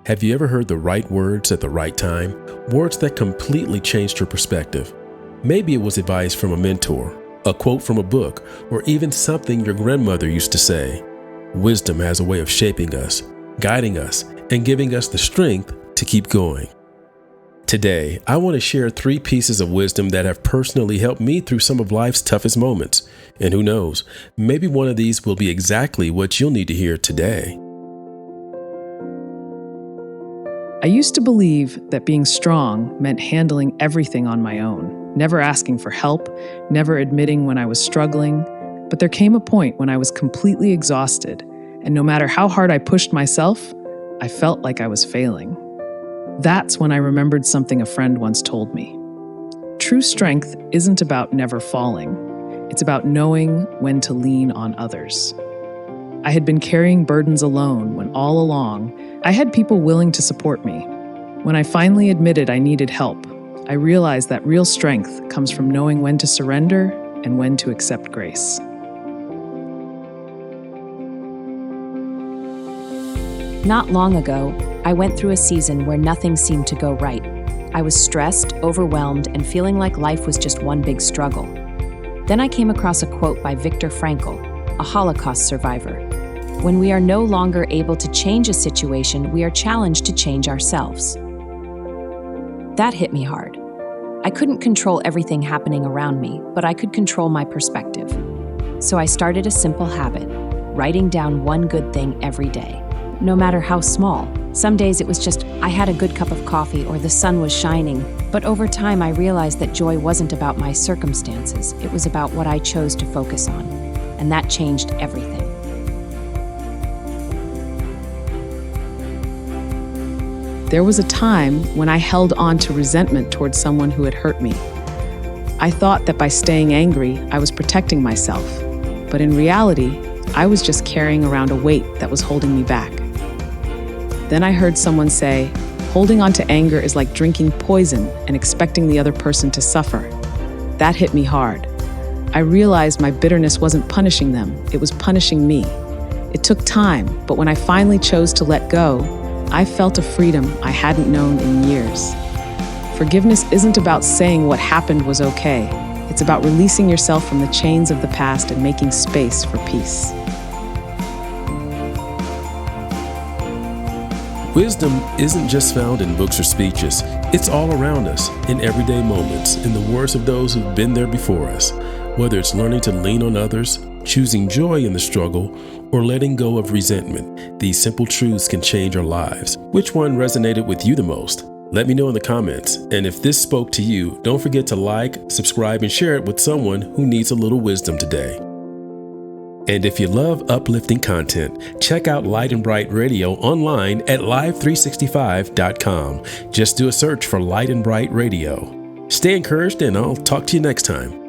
Have you ever heard the right words at the right time? Words that completely changed your perspective. Maybe it was advice from a mentor, a quote from a book, or even something your grandmother used to say. Wisdom has a way of shaping us, guiding us, and giving us the strength to keep going. Today, I want to share 3 pieces of wisdom that have personally helped me through some of life's toughest moments. And who knows, maybe one of these will be exactly what you'll need to hear today. I used to believe that being strong meant handling everything on my own, never asking for help, never admitting when I was struggling. But there came a point when I was completely exhausted, and no matter how hard I pushed myself, I felt like I was failing. That's when I remembered something a friend once told me. True strength isn't about never falling. It's about knowing when to lean on others. I had been carrying burdens alone when all along, I had people willing to support me. When I finally admitted I needed help, I realized that real strength comes from knowing when to surrender and when to accept grace. Not long ago, I went through a season where nothing seemed to go right. I was stressed, overwhelmed, and feeling like life was just one big struggle. Then I came across a quote by Viktor Frankl, a Holocaust survivor. When we are no longer able to change a situation, we are challenged to change ourselves. That hit me hard. I couldn't control everything happening around me, but I could control my perspective. So I started a simple habit, writing down one good thing every day. No matter how small. Some days it was just, I had a good cup of coffee or the sun was shining. But over time I realized that joy wasn't about my circumstances. It was about what I chose to focus on. And that changed everything. There was a time when I held on to resentment towards someone who had hurt me. I thought that by staying angry, I was protecting myself. But in reality, I was just carrying around a weight that was holding me back. Then I heard someone say, holding on to anger is like drinking poison and expecting the other person to suffer. That hit me hard. I realized my bitterness wasn't punishing them, it was punishing me. It took time, but when I finally chose to let go, I felt a freedom I hadn't known in years. Forgiveness isn't about saying what happened was okay. It's about releasing yourself from the chains of the past and making space for peace. Wisdom isn't just found in books or speeches. It's all around us, in everyday moments, in the words of those who've been there before us. Whether it's learning to lean on others, choosing joy in the struggle, or letting go of resentment, these simple truths can change our lives. Which one resonated with you the most? Let me know in the comments. And if this spoke to you, don't forget to like, subscribe, and share it with someone who needs a little wisdom today. And if you love uplifting content, check out Light and Bright Radio online at live365.com. Just do a search for Light and Bright Radio. Stay encouraged, and I'll talk to you next time.